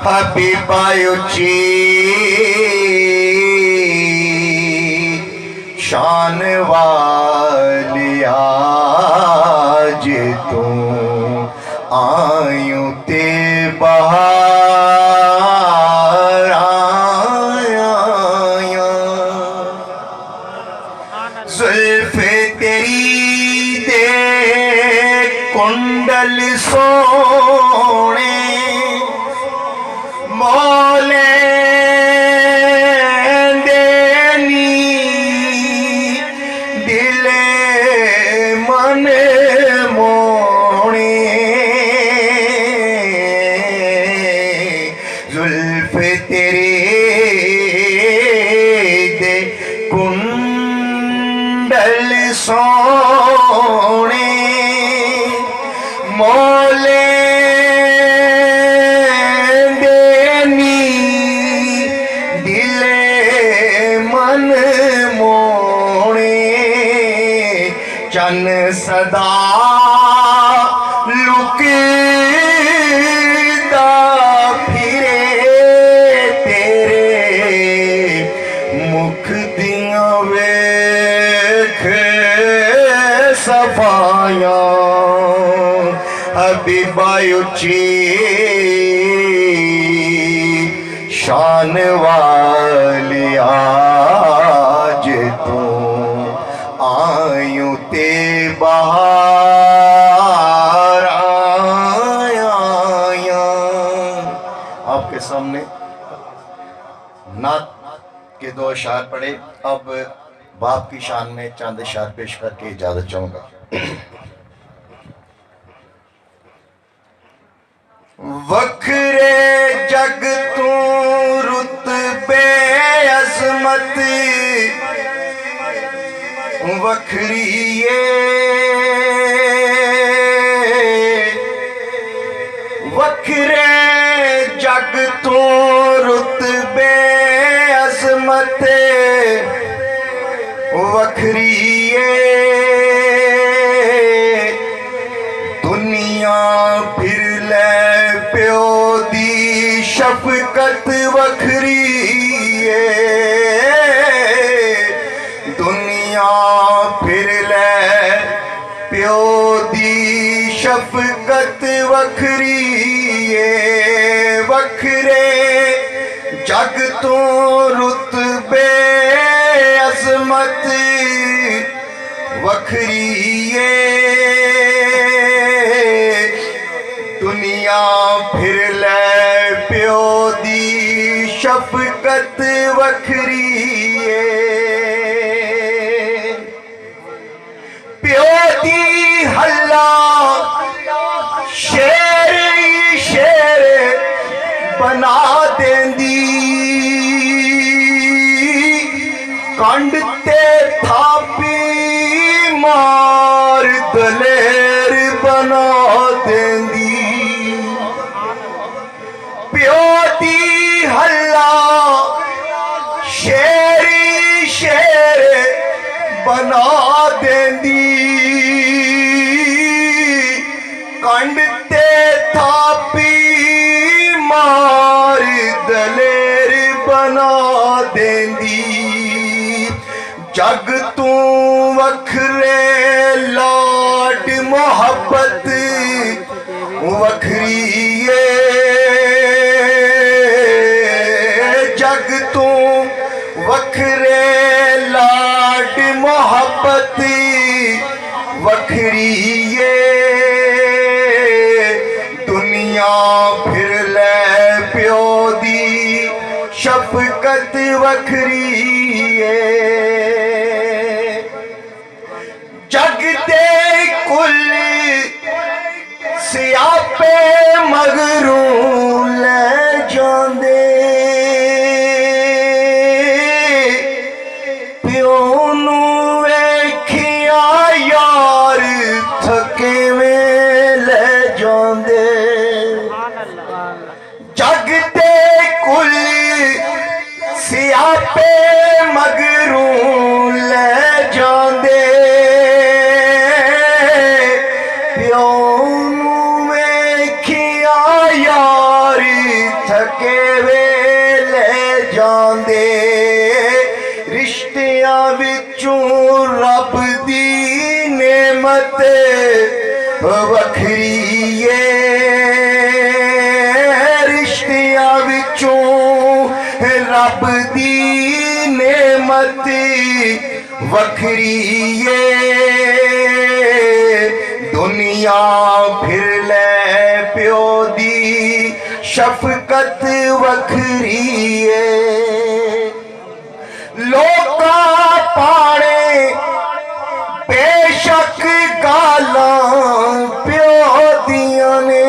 Habiba उची शान वाली आज तू आयू ते बहार आया जुल्फ़े तेरी दे कुंडल सोने मोले देनी दिले मन मोने जुल्फ़े तेरे दे कुंडल सोने मोले चन सदा लुकदा फिरे तेरे मुख दियां वेख सफाया हबीबा उची शान वाली आज तू आयू ते बहार आया। आपके सामने नात के दो अशार पढ़े। अब बाप की शान में चंद अशार पेश करके इजाजत चाहूंगा। वखरे जग तू रुतबे अजमत वखरीए वखरे जग तू रुतबे अजमत वखरीए दुनिया फिर ले प्यो दी शफकत वखरीए दुनिया फिर ले प्यो दी शफकत वखरीए वखरे जग तू रुतबे अजमत वखरीए दुनिया फिर ले प्यो दी शफकत वखरीए प्यो दी हल्ला शेर शेर बना देंदी कंड ते थापी मार दलेर बना देंदी प्यो दी हल्ला शेर शेर बना देंदी कंड ते थापी मार दलेर बना देंदी जग तू वखरे लाड मोहब्बत वखरीए जग तू वखरे लाड मोहब्बत वखरीए दुनिया फिर ले प्यो दी शफकत वखरीए जग दे कुल सियापे मगरू ले जांदे प्यो नू वेखिया यार थके में ले जांदे जग दे कुल सियापे मगरू ले जांदे प्यो नू वेखिया यार थके के वेले जांदे रिश्तियां विचों रब दी नेमत वखरी है। रिश्तियां विचों रब दी नेमत वखरी है। दुनिया फिर ले प्यो दी शफकत वखरी है। लोका पाने बेशक गालां प्यो दियां ने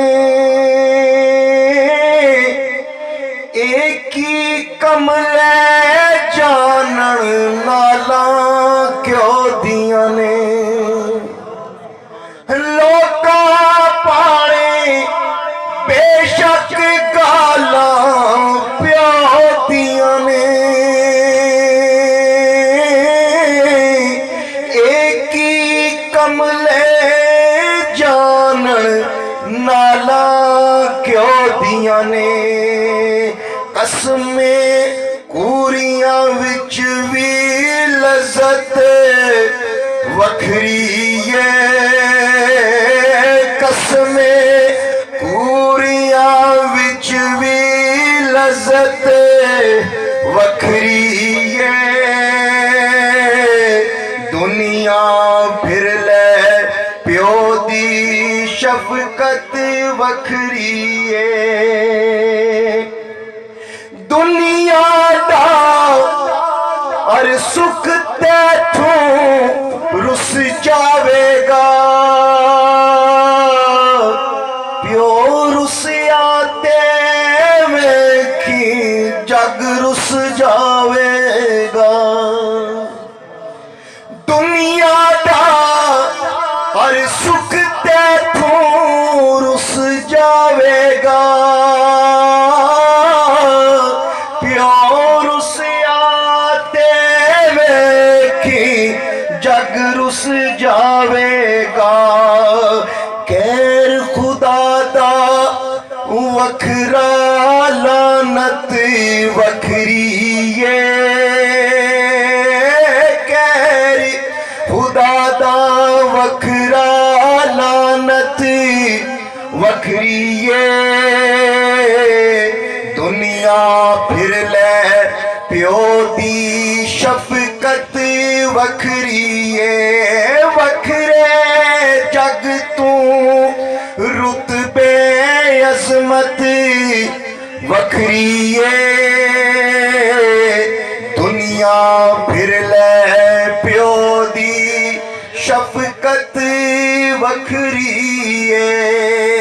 एक ही कमले जानन नाला क्यों दियां ने। लोका पाने बेशक गालां प्यो दियां ने एक ही कमले जानन नाला क्यों दियां ने। कसमें कूरियां विच भी लज़्ज़त वखरी है। कसमें कूरियां विच भी लज़्ज़त वखरी है। दुनिया फिर ले प्यो दी शफकत वखरी है। दुनिया दा और सुख तैथों रुस जावेगा। प्यो रुसिया ते वेखी जग रुस जावेगा। दुनिया दा और सुख तैथों रुस जावेगा। जग रुस जावेगा। कैर खुदा दा वखरा लानत वखरी है। कैर खुदा दा वखरा लानत वखरी है। दुनिया फिर ले प्यो दी शफकत वखरी है। वखरे जग तू रुतबे अज़मत वखरी है। दुनिया फिर ले प्यो दी शफकत वखरी है।